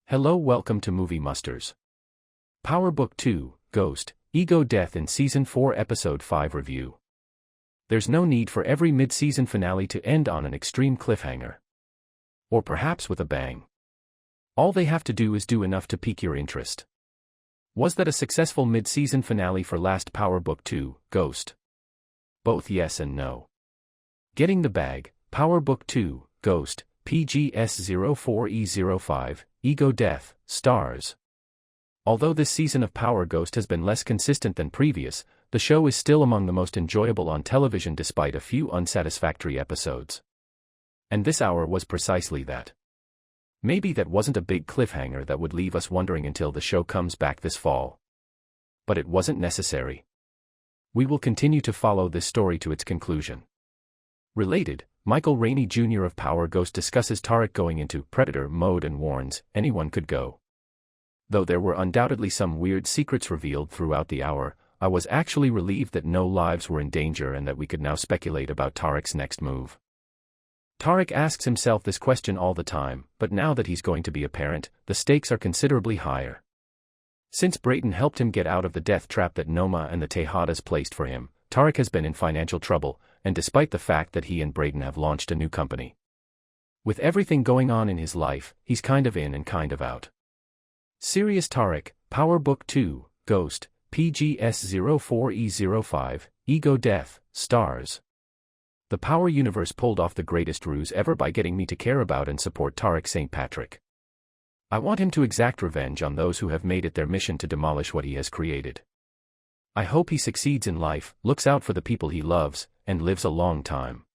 Hello, welcome to Movie Musters. Power Book 2, Ghost, Ego Death in Season 4 Episode 5 Review. There's no need for every mid-season finale to end on an extreme cliffhanger. Or perhaps with a bang. All they have to do is do enough to pique your interest. Was that a successful mid-season finale for last Power Book 2, Ghost? Both yes and no. Getting the bag, Power Book 2, Ghost, PGS04E05, Ego Death, stars. Although this season of Power Ghost has been less consistent than previous, the show is still among the most enjoyable on television despite a few unsatisfactory episodes. And this hour was precisely that. Maybe that wasn't a big cliffhanger that would leave us wondering until the show comes back this fall. But it wasn't necessary. We will continue to follow this story to its conclusion. Related, Michael Rainey Jr. of Power Ghost discusses Tariq going into predator mode and warns anyone could go. Though there were undoubtedly some weird secrets revealed throughout the hour, I was actually relieved that no lives were in danger and that we could now speculate about Tariq's next move. Tariq asks himself this question all the time, but now that he's going to be a parent, the stakes are considerably higher. Since Brayton helped him get out of the death trap that Noma and the Tejadas placed for him, Tariq has been in financial trouble, and despite the fact that he and Brayton have launched a new company. With everything going on in his life, he's kind of in and kind of out. Serious Tariq, Power Book 2, Ghost, PGS04E05, Ego Death, stars. The Power Universe pulled off the greatest ruse ever by getting me to care about and support Tariq St. Patrick. I want him to exact revenge on those who have made it their mission to demolish what he has created. I hope he succeeds in life, looks out for the people he loves, and lives a long time.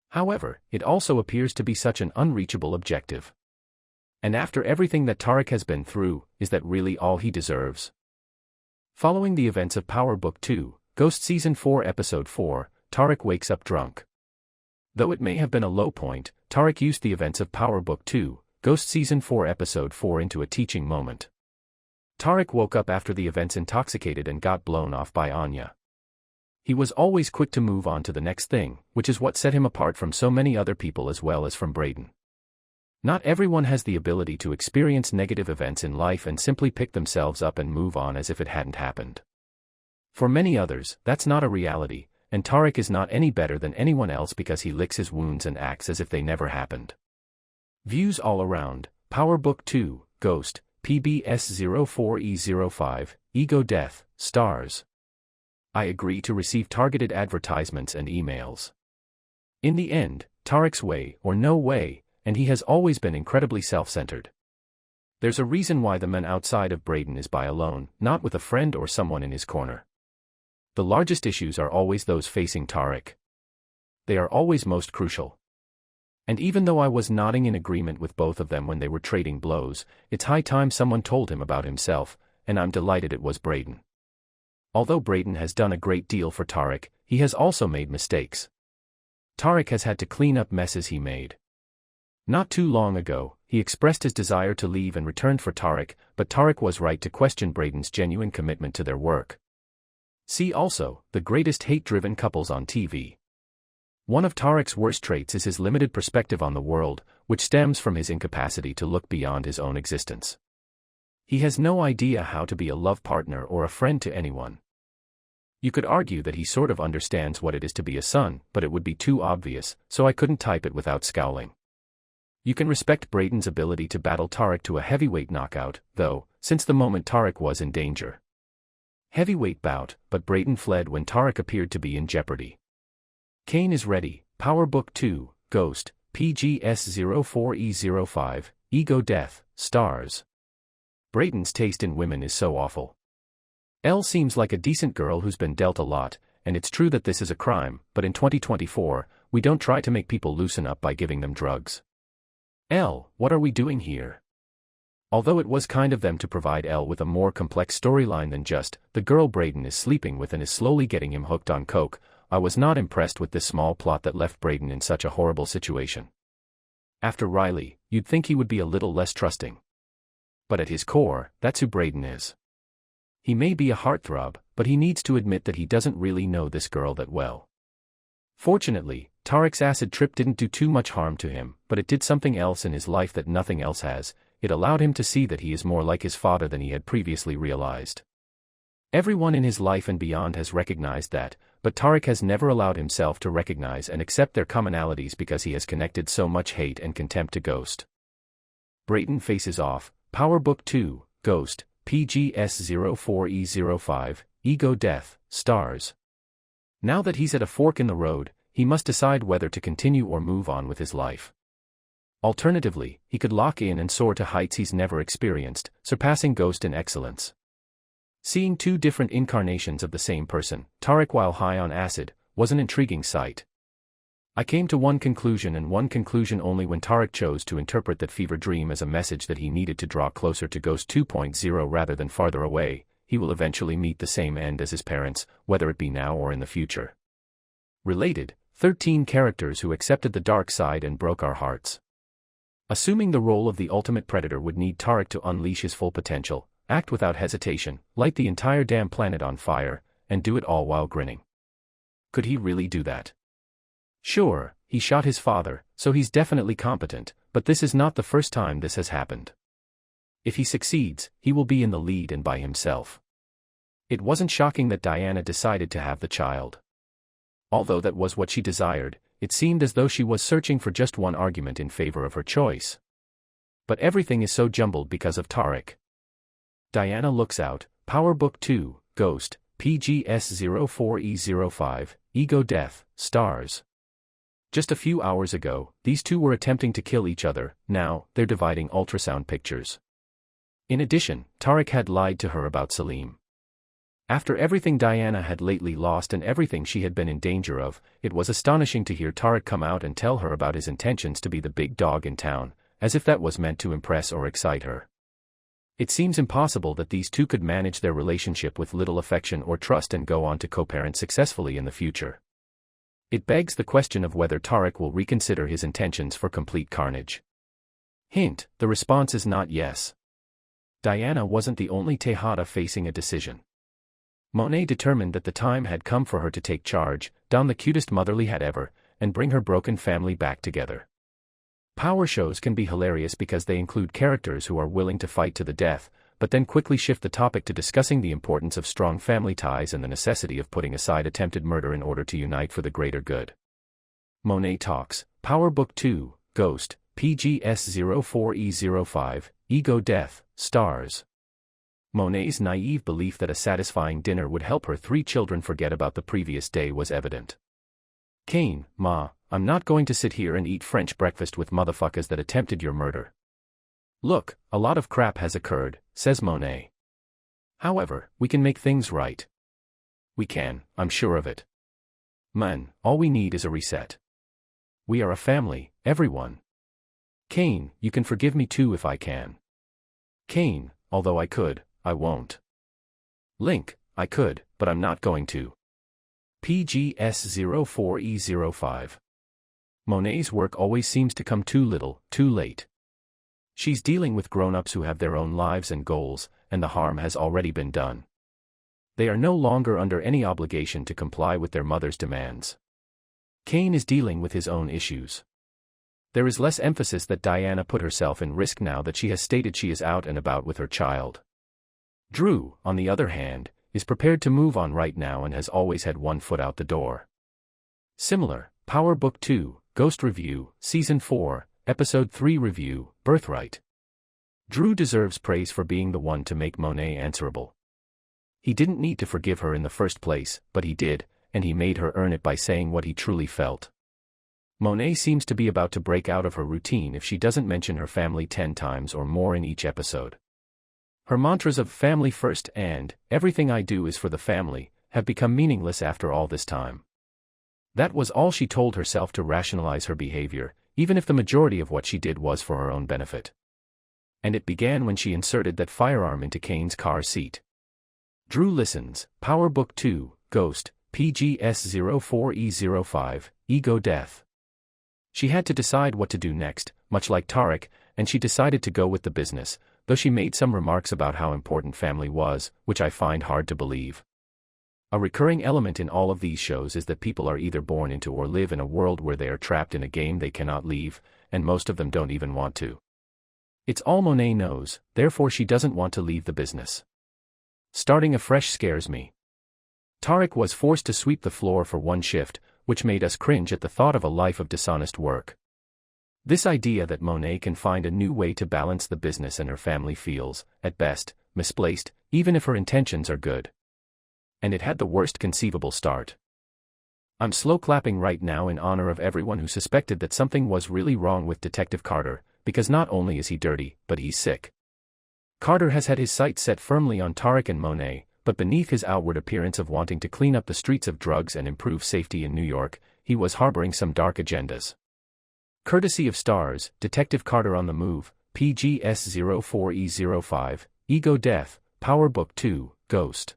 However, it also appears to be such an unreachable objective. And after everything that Tariq has been through, is that really all he deserves? Following the events of Power Book 2, Ghost Season 4 Episode 4, Tariq wakes up drunk. Though it may have been a low point, Tariq used the events of Power Book 2, Ghost Season 4 Episode 4 into a teaching moment. Tariq woke up after the events intoxicated and got blown off by Anya. He was always quick to move on to the next thing, which is what set him apart from so many other people as well as from Brayton. Not everyone has the ability to experience negative events in life and simply pick themselves up and move on as if it hadn't happened. For many others, that's not a reality, and Tariq is not any better than anyone else because he licks his wounds and acts as if they never happened. Views all around, Power Book 2, Ghost, PBS04E05, Ego Death, stars. I agree to receive targeted advertisements and emails. In the end, Tariq's way or no way, and he has always been incredibly self-centered. There's a reason why the man outside of Brayton is by alone, not with a friend or someone in his corner. The largest issues are always those facing Tariq. They are always most crucial. And even though I was nodding in agreement with both of them when they were trading blows, it's high time someone told him about himself, and I'm delighted it was Brayton. Although Brayton has done a great deal for Tariq, he has also made mistakes. Tariq has had to clean up messes he made. Not too long ago, he expressed his desire to leave and returned for Tariq, but Tariq was right to question Brayton's genuine commitment to their work. See also, the greatest hate-driven couples on TV. One of Tariq's worst traits is his limited perspective on the world, which stems from his incapacity to look beyond his own existence. He has no idea how to be a love partner or a friend to anyone. You could argue that he sort of understands what it is to be a son, but it would be too obvious, so I couldn't type it without scowling. You can respect Brayton's ability to battle Tariq to a heavyweight knockout, though, since the moment Tariq was in danger. Heavyweight bout, but Brayton fled when Tariq appeared to be in jeopardy. Kane is ready, Power Book 2, Ghost, PGS04E05, Ego Death, stars. Brayton's taste in women is so awful. Elle seems like a decent girl who's been dealt a lot, and it's true that this is a crime, but in 2024, we don't try to make people loosen up by giving them drugs. Elle, what are we doing here? Although it was kind of them to provide Elle with a more complex storyline than just, the girl Brayton is sleeping with and is slowly getting him hooked on coke, I was not impressed with this small plot that left Brayton in such a horrible situation. After Riley, you'd think he would be a little less trusting. But at his core, that's who Brayton is. He may be a heartthrob, but he needs to admit that he doesn't really know this girl that well. Fortunately, Tariq's acid trip didn't do too much harm to him, but it did something else in his life that nothing else has. it allowed him to see that he is more like his father than he had previously realized. Everyone in his life and beyond has recognized that, but Tariq has never allowed himself to recognize and accept their commonalities because he has connected so much hate and contempt to Ghost. Brayton faces off, Power Book 2, Ghost, PGS04E05, Ego Death, stars. Now that he's at a fork in the road, he must decide whether to continue or move on with his life. Alternatively, he could lock in and soar to heights he's never experienced, surpassing Ghost in excellence. Seeing two different incarnations of the same person, Tariq while high on acid, was an intriguing sight. I came to one conclusion and one conclusion only when Tariq chose to interpret that fever dream as a message that he needed to draw closer to Ghost 2.0 rather than farther away. He will eventually meet the same end as his parents, whether it be now or in the future. Related, 13 characters who accepted the dark side and broke our hearts. Assuming the role of the ultimate predator would need Tariq to unleash his full potential, act without hesitation, light the entire damn planet on fire, and do it all while grinning. Could he really do that? Sure, he shot his father, so he's definitely competent, but this is not the first time this has happened. If he succeeds, he will be in the lead and by himself. It wasn't shocking that Diana decided to have the child. Although that was what she desired, it seemed as though she was searching for just one argument in favor of her choice. But everything is so jumbled because of Tariq. Diana looks out, Power Book 2, Ghost, PGS04E05, Ego Death, stars. Just a few hours ago, these two were attempting to kill each other, now, they're dividing ultrasound pictures. In addition, Tariq had lied to her about Salim. After everything Diana had lately lost and everything she had been in danger of, it was astonishing to hear Tariq come out and tell her about his intentions to be the big dog in town, as if that was meant to impress or excite her. It seems impossible that these two could manage their relationship with little affection or trust and go on to co-parent successfully in the future. It begs the question of whether Tariq will reconsider his intentions for complete carnage. Hint, the response is not yes. Diana wasn't the only Tejada facing a decision. Monet determined that the time had come for her to take charge, don the cutest motherly hat ever, and bring her broken family back together. Power shows can be hilarious because they include characters who are willing to fight to the death, but then quickly shift the topic to discussing the importance of strong family ties and the necessity of putting aside attempted murder in order to unite for the greater good. Monet talks, Power Book 2, Ghost, PGS04E05, Ego Death, stars. Monet's naive belief that a satisfying dinner would help her three children forget about the previous day was evident. Kane, Ma, I'm not going to sit here and eat French breakfast with motherfuckers that attempted your murder. Look, a lot of crap has occurred, says Monet. However, we can make things right. We can, I'm sure of it. Man, all we need is a reset. We are a family, everyone. Kane, you can forgive me too if I can. Kane, although I could, I won't. Link, I could, but I'm not going to. PGS04E05. Monet's work always seems to come too little, too late. She's dealing with grown-ups who have their own lives and goals, and the harm has already been done. They are no longer under any obligation to comply with their mother's demands. Kane is dealing with his own issues. There is less emphasis that Diana put herself in risk now that she has stated she is out and about with her child. Drew, on the other hand, is prepared to move on right now and has always had one foot out the door. Similar, Power Book 2, Ghost Review, Season 4, Episode 3 Review, Birthright. Drew deserves praise for being the one to make Monet answerable. He didn't need to forgive her in the first place, but he did, and he made her earn it by saying what he truly felt. Monet seems to be about to break out of her routine if she doesn't mention her family 10 times or more in each episode. Her mantras of family first and everything I do is for the family have become meaningless after all this time. That was all she told herself to rationalize her behavior, even if the majority of what she did was for her own benefit. And it began when she inserted that firearm into Kane's car seat. Drew listens, Power Book 2, Ghost, PGS04E05, Ego Death. She had to decide what to do next, much like Tariq, and she decided to go with the business, though she made some remarks about how important family was, which I find hard to believe. A recurring element in all of these shows is that people are either born into or live in a world where they are trapped in a game they cannot leave, and most of them don't even want to. It's all Monet knows, therefore she doesn't want to leave the business. Starting afresh scares me. Tariq was forced to sweep the floor for one shift, which made us cringe at the thought of a life of dishonest work. This idea that Monet can find a new way to balance the business and her family feels, at best, misplaced, even if her intentions are good. And it had the worst conceivable start. I'm slow clapping right now in honor of everyone who suspected that something was really wrong with Detective Carter, because not only is he dirty, but he's sick. Carter has had his sights set firmly on Tariq and Monet, but beneath his outward appearance of wanting to clean up the streets of drugs and improve safety in New York, he was harboring some dark agendas. Courtesy of Stars, Detective Carter on the Move, PGS04E05, Ego Death, Power Book 2, Ghost.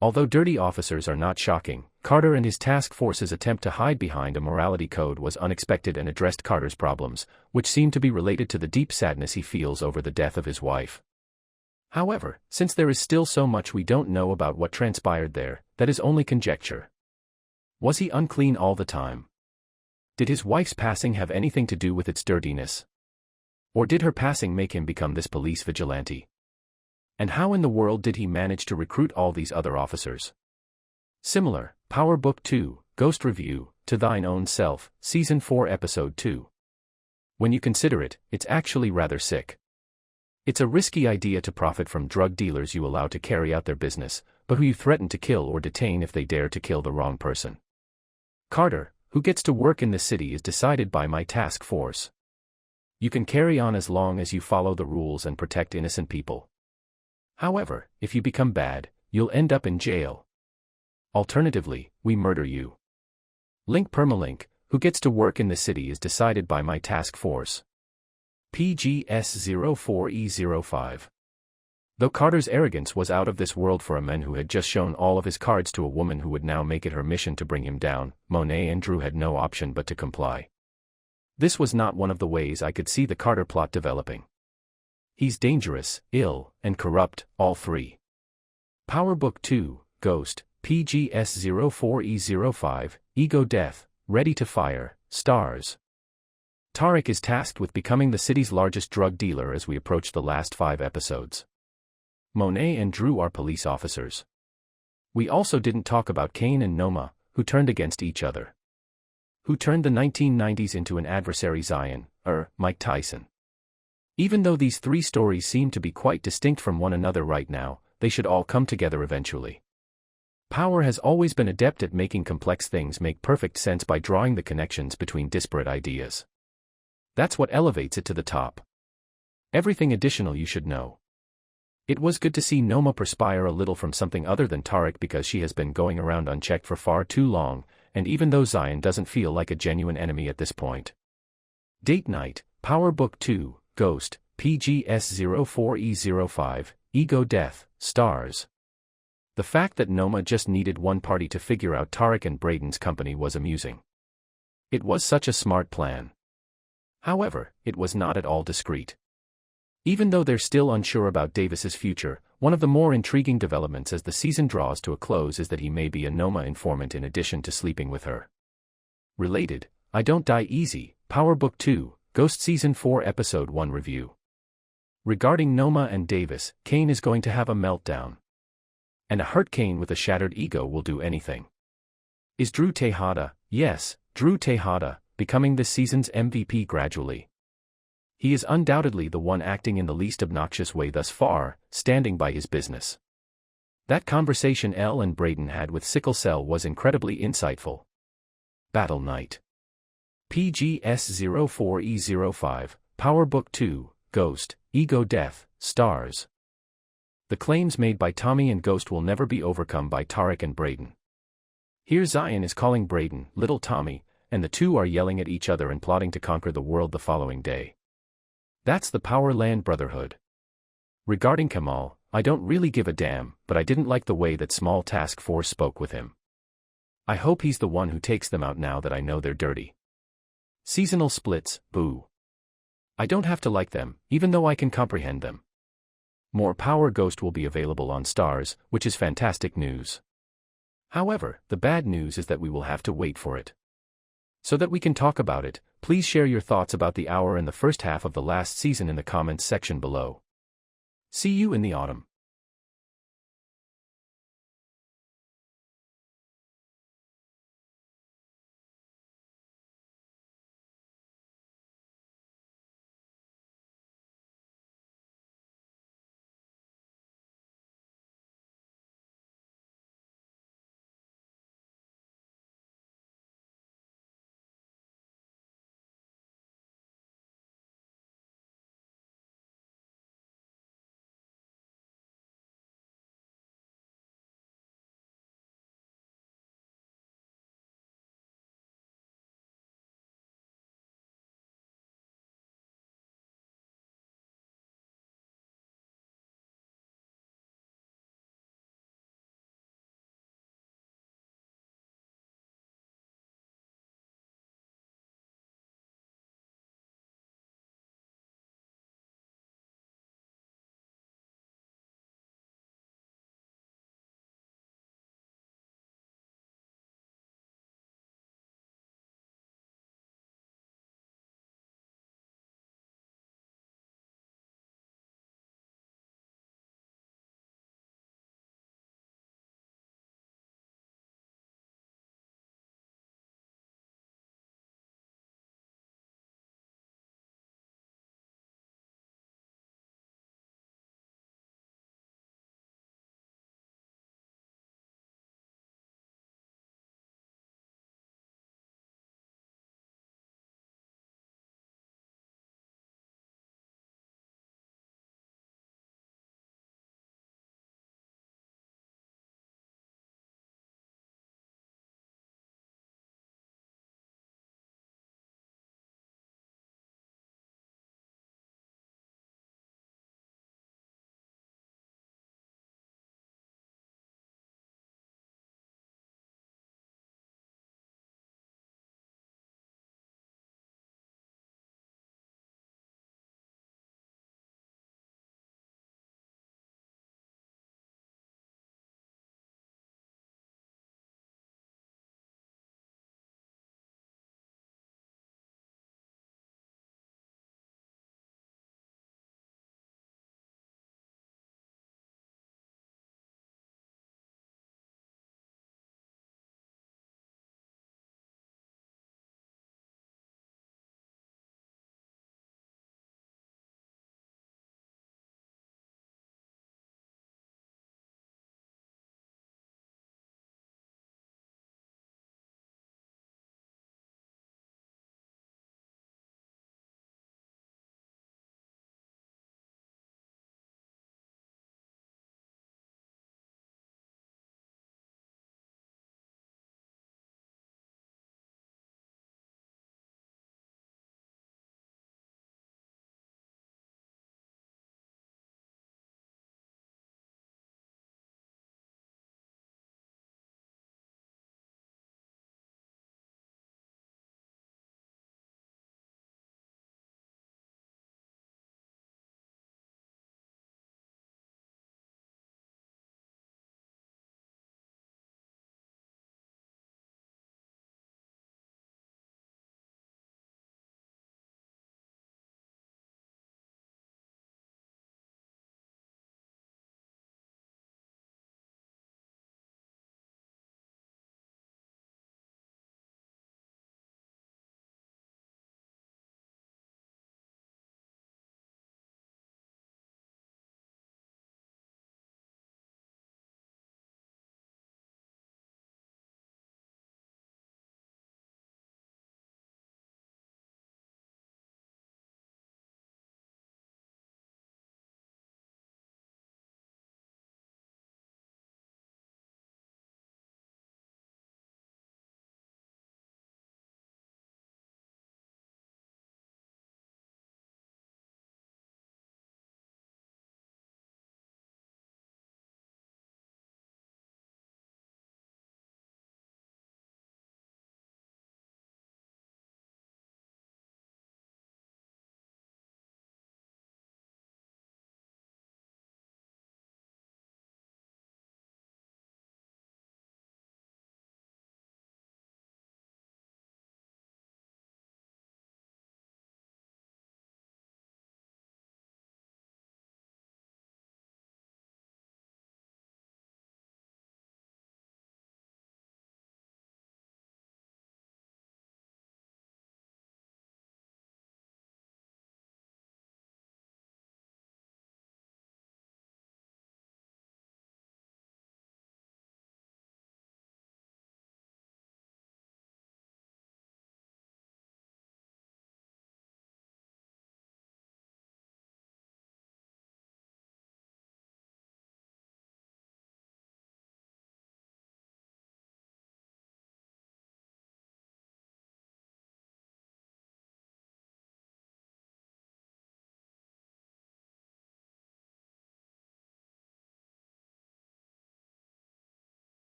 Although dirty officers are not shocking, Carter and his task force's attempt to hide behind a morality code was unexpected and addressed Carter's problems, which seemed to be related to the deep sadness he feels over the death of his wife. However, since there is still so much we don't know about what transpired there, that is only conjecture. Was he unclean all the time? Did his wife's passing have anything to do with its dirtiness? Or did her passing make him become this police vigilante? And how in the world did he manage to recruit all these other officers? Similar, Power Book 2, Ghost Review, To Thine Own Self, Season 4 Episode 2. When you consider it, it's actually rather sick. It's a risky idea to profit from drug dealers you allow to carry out their business, but who you threaten to kill or detain if they dare to kill the wrong person. Carter, who gets to work in the city is decided by my task force. You can carry on as long as you follow the rules and protect innocent people. However, if you become bad, you'll end up in jail. Alternatively, we murder you. Link Permalink, who gets to work in the city is decided by my task force. PGS04E05. Though Carter's arrogance was out of this world for a man who had just shown all of his cards to a woman who would now make it her mission to bring him down, Monet and Drew had no option but to comply. This was not one of the ways I could see the Carter plot developing. He's dangerous, ill, and corrupt, all three. Power Book 2, Ghost, PGS04E05, Ego Death, Ready to Fire, Stars. Tariq is tasked with becoming the city's largest drug dealer as we approach the last 5 episodes. Monet and Drew are police officers. We also didn't talk about Kane and Noma, who turned against each other. Who turned the 1990s into an adversary Zion, Mike Tyson. Even though these 3 stories seem to be quite distinct from one another right now, they should all come together eventually. Power has always been adept at making complex things make perfect sense by drawing the connections between disparate ideas. That's what elevates it to the top. Everything additional you should know. It was good to see Noma perspire a little from something other than Tariq because she has been going around unchecked for far too long, and even though Zion doesn't feel like a genuine enemy at this point. Date Night, Power Book 2, Ghost, PGS04E05, Ego Death, Stars. The fact that Noma just needed one party to figure out Tariq and Braden's company was amusing. It was such a smart plan. However, it was not at all discreet. Even though they're still unsure about Davis's future, one of the more intriguing developments as the season draws to a close is that he may be a Noma informant in addition to sleeping with her. Related, I Don't Die Easy, Power Book 2, Ghost Season 4 Episode 1 Review. Regarding Noma and Davis, Kane is going to have a meltdown. And a hurt Kane with a shattered ego will do anything. Is Drew Tejada, yes, Drew Tejada, becoming this season's MVP gradually? He is undoubtedly the one acting in the least obnoxious way thus far, standing by his business. That conversation Elle and Braden had with Sickle Cell was incredibly insightful. Battle Night. PGS04E05, Power Book 2, Ghost, Ego Death, Stars. The claims made by Tommy and Ghost will never be overcome by Tariq and Braden. Here Zion is calling Braden Little Tommy, and the two are yelling at each other and plotting to conquer the world the following day. That's the Power Land Brotherhood. Regarding Kamal, I don't really give a damn, but I didn't like the way that Small Task Force spoke with him. I hope he's the one who takes them out now that I know they're dirty. Seasonal splits, boo. I don't have to like them, even though I can comprehend them. More Power Ghost will be available on Stars, which is fantastic news. However, the bad news is that we will have to wait for it. So that we can talk about it, Please share your thoughts about the hour and the first half of the last season in the comments section below. See you in the autumn.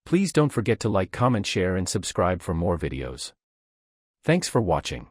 Please don't forget to like, comment, share and subscribe for more videos. Thanks for watching.